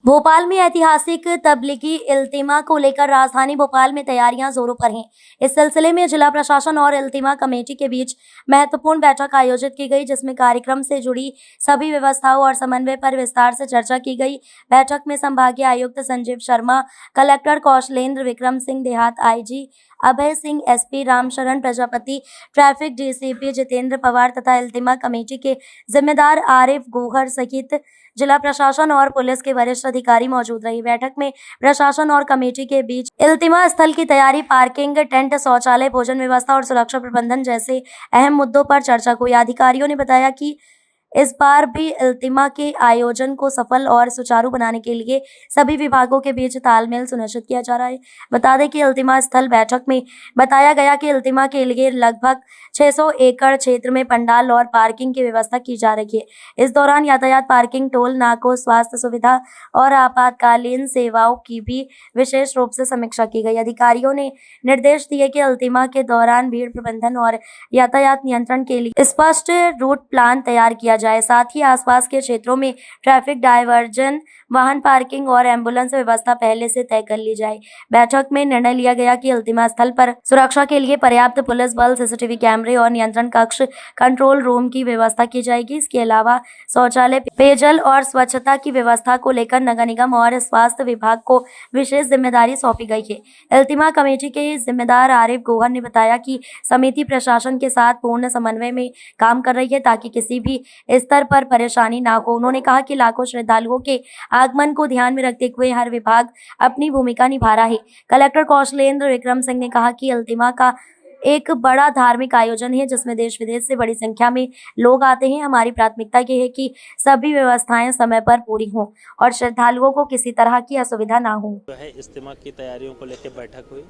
भोपाल में ऐतिहासिक तब्लीगी इल्तिमा को लेकर राजधानी भोपाल में तैयारियां जोरों पर हैं। इस सिलसिले में जिला प्रशासन और इल्तिमा कमेटी के बीच महत्वपूर्ण बैठक आयोजित की गई, जिसमें कार्यक्रम से जुड़ी सभी व्यवस्थाओं और समन्वय पर विस्तार से चर्चा की गई। बैठक में संभागीय आयुक्त संजीव शर्मा, कलेक्टर कौशलेंद्र विक्रम सिंह देहात, IG Abhay Singh, SP Ramsharan Prajapati, traffic DCP Jitendra Pawar तथा इल्तिमा कमेटी के जिम्मेदार आरिफ गोहर सहित जिला प्रशासन और पुलिस के वरिष्ठ अधिकारी मौजूद रहे। बैठक में प्रशासन और कमेटी के बीच इल्तिमा स्थल की तैयारी, पार्किंग, टेंट, शौचालय, भोजन व्यवस्था और सुरक्षा प्रबंधन जैसे अहम मुद्दों पर चर्चा हुई। अधिकारियों ने बताया कि इस बार भी इल्तिमा के आयोजन को सफल और सुचारू बनाने के लिए सभी विभागों के बीच तालमेल सुनिश्चित किया जा रहा है। बता दें कि इल्तिमा स्थल बैठक में बताया गया कि इल्तिमा के लिए लगभग 600 एकड़ क्षेत्र में पंडाल और पार्किंग की व्यवस्था की जा रही है। इस दौरान यातायात, पार्किंग, टोल नाकों, स्वास्थ्य सुविधा और आपातकालीन सेवाओं की भी विशेष रूप से समीक्षा की गई। अधिकारियों ने निर्देश दिए कि इल्तिमा के दौरान भीड़ प्रबंधन और यातायात नियंत्रण के लिए स्पष्ट रूट प्लान तैयार किया जाए। साथ ही आसपास के क्षेत्रों में ट्रैफिक डायवर्जन, वाहन पार्किंग और एम्बुलेंस व्यवस्था पहले से तय कर ली जाए। बैठक में निर्णय लिया गया कि इल्तिमा स्थल पर सुरक्षा के लिए पर्याप्त पुलिस बल, सीसीटीवी कैमरे और नियंत्रण कक्ष, कंट्रोल रूम की व्यवस्था की जाएगी। इसके अलावा शौचालय, पेयजल और स्वच्छता की व्यवस्था को लेकर नगर निगम और स्वास्थ्य विभाग को विशेष जिम्मेदारी सौंपी गई है। इल्तिमा कमेटी के जिम्मेदार आरिफ गोहर ने बताया कि समिति प्रशासन के साथ पूर्ण समन्वय में काम कर रही है ताकि किसी भी स्तर पर परेशानी ना हो। उन्होंने कहा कि लाखों श्रद्धालुओं के आगमन को ध्यान में रखते हुए हर विभाग अपनी भूमिका निभा रहा है। कलेक्टर कौशलेंद्र विक्रम सिंह ने कहा कि इल्तिमा का एक बड़ा धार्मिक आयोजन है जिसमें देश विदेश से बड़ी संख्या में लोग आते हैं। हमारी प्राथमिकता ये है कि सभी व्यवस्थाएं समय पर पूरी हों और श्रद्धालुओं को किसी तरह की असुविधा ना हो। इज्तिमा की तैयारियों को लेकर बैठक हुई।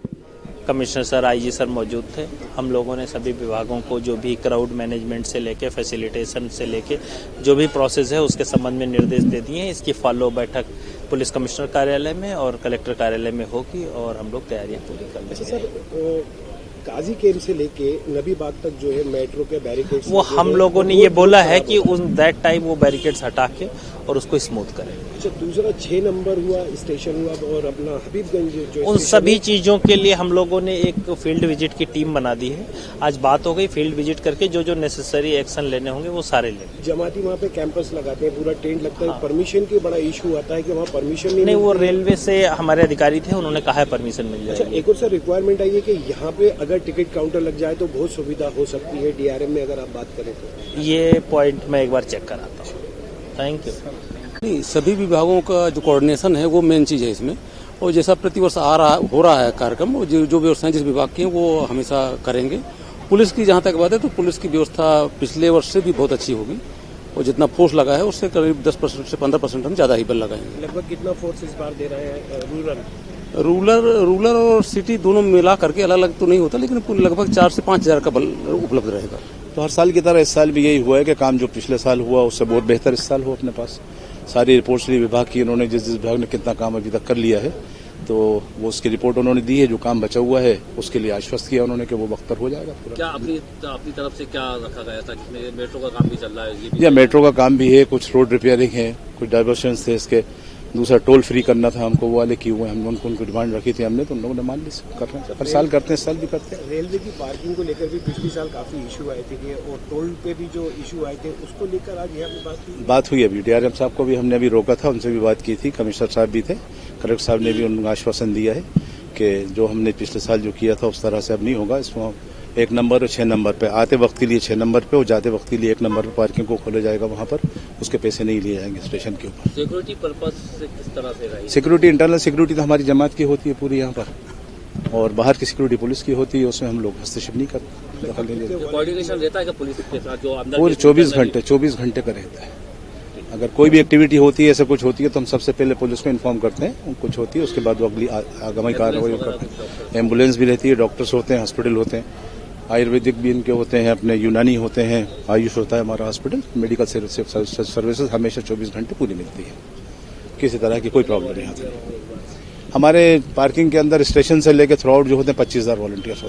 कमिश्नर सर, आईजी सर मौजूद थे। हम लोगों ने सभी विभागों को जो भी क्राउड मैनेजमेंट से लेके फैसिलिटेशन से लेके जो भी प्रोसेस है उसके संबंध में निर्देश दे दिए हैं। इसकी फॉलो बैठक पुलिस कमिश्नर कार्यालय में और कलेक्टर कार्यालय में होगी और हम लोग तैयारियां पूरी कर लेंगे। सर, काजी कैंप से लेके नबी बाग तक जो है मेट्रो के बैरिकेड्स, वो हम लोगों ने ये बोला है कि उन दैट टाइम वो बैरिकेड्स हटा के और उसको स्मूथ करें। अच्छा, दूसरा 6 नंबर हुआ स्टेशन हुआ और अपना हबीबगंज जो उन सभी चीजों के लिए हम लोगों ने एक फील्ड विजिट की टीम बना दी है। आज बात हो गई, फील्ड विजिट करके जो जो नेसेसरी एक्शन लेने होंगे वो सारे लेंगे। जमाती वहाँ पे कैंपस लगाते हैं, पूरा टेंट लगता है। परमिशन की बड़ा इशू आता है कि वहाँ परमिशन नहीं, वो रेलवे से हमारे अधिकारी थे, उन्होंने कहा है परमिशन मिल जाएगी। अच्छा, एक और सर रिक्वायरमेंट आई है कि यहाँ पे अगर टिकट काउंटर लग जाए तो बहुत सुविधा हो सकती है डीआरएम में, अगर आप बात करें तो। ये पॉइंट मैं एक बार चेक कराता हूँ। Thank you. नहीं, सभी विभागों का जो कोऑर्डिनेशन है वो मेन चीज़ है इसमें। और जैसा प्रतिवर्ष हो रहा है कार्यक्रम, वो जो व्यवस्थाएं जिस विभाग की हैं वो हमेशा करेंगे। पुलिस की जहाँ तक बात है तो पुलिस की व्यवस्था पिछले वर्ष से भी बहुत अच्छी होगी और जितना फोर्स लगा है उससे करीब 10% से 15% हम ज़्यादा ही बल लगाएंगे। लगभग कितना फोर्स इस बार दे रहे हैं? रूरल और सिटी दोनों मिला करके अलग अलग तो नहीं होता, लेकिन लगभग 4 से 5 हज़ार का बल उपलब्ध रहेगा। तो हर साल की तरह इस साल भी यही हुआ है कि काम जो पिछले साल हुआ उससे बहुत बेहतर इस साल हो। अपने पास सारी रिपोर्ट्स विभाग की, उन्होंने जिस विभाग ने कितना काम अभी तक कर लिया है तो वो उसकी रिपोर्ट उन्होंने दी है। जो काम बचा हुआ है उसके लिए आश्वस्त किया उन्होंने कि वो वक्त पर हो जाएगा पूरा। क्या अपनी तरफ से क्या रखा गया था कि मेट्रो का काम भी चल रहा है? या मेट्रो का काम भी है, कुछ रोड रिपेयरिंग है, कुछ डाइवर्शन थे इसके, दूसरा टोल फ्री करना था हमको, वो वाले किए हुए हम उनको डिमांड रखी थी हमने, तो उन लोगों ने मान ली। कर रहे हैं, हर साल करते हैं, इस साल भी करते हैं। रेलवे की पार्किंग को लेकर भी पिछले साल काफी इशू आए थे और टोल पे भी जो इशू आए थे उसको लेकर आज यहाँ पे बात हुई। अभी डीआरएम साहब को भी हमने अभी रोका था, उनसे भी बात की थी, कमिश्नर साहब भी थे, कलेक्टर साहब ने भी उनको आश्वासन दिया है कि जो हमने पिछले साल जो किया था उस तरह से अब नहीं होगा। इसमें 1 नंबर और 6 नंबर पे आते वक्त के लिए 6 नंबर पे और जाते वक्त के लिए 1 नंबर पे पार्किंग को खोला जाएगा। वहाँ पर उसके पैसे नहीं लिए जाएंगे स्टेशन के ऊपर। सिक्योरिटी पर्पस से किस तरह से रहेगी? सिक्योरिटी, इंटरनल सिक्योरिटी तो हमारी जमात की होती है पूरी यहाँ पर, और बाहर की सिक्योरिटी पुलिस की होती है, उसमें हम लोग हस्तक्षेप नहीं करते। कोऑर्डिनेशन रहता है कि पुलिस के साथ जो अंदर पूरे 24 घंटे का रहता है। अगर कोई भी एक्टिविटी होती है, ऐसा कुछ होती है तो हम सबसे पहले पुलिस को इन्फॉर्म करते हैं, कुछ होती है उसके बाद वो अगली आगामी कार्रवाई करते हैं। एम्बुलेंस भी रहती है, डॉक्टर्स होते हैं, हॉस्पिटल होते हैं, आयुर्वेदिक भी इनके होते हैं, अपने यूनानी होते हैं, आयुष होता है हमारा हॉस्पिटल। मेडिकल सर्विसेज हमेशा 24 घंटे पूरी मिलती है, किसी तरह की कोई प्रॉब्लम नहीं आती। हमारे पार्किंग के अंदर स्टेशन से लेकर थ्रू आउट जो होते हैं 25,000 वॉलंटियर्स होते हैं।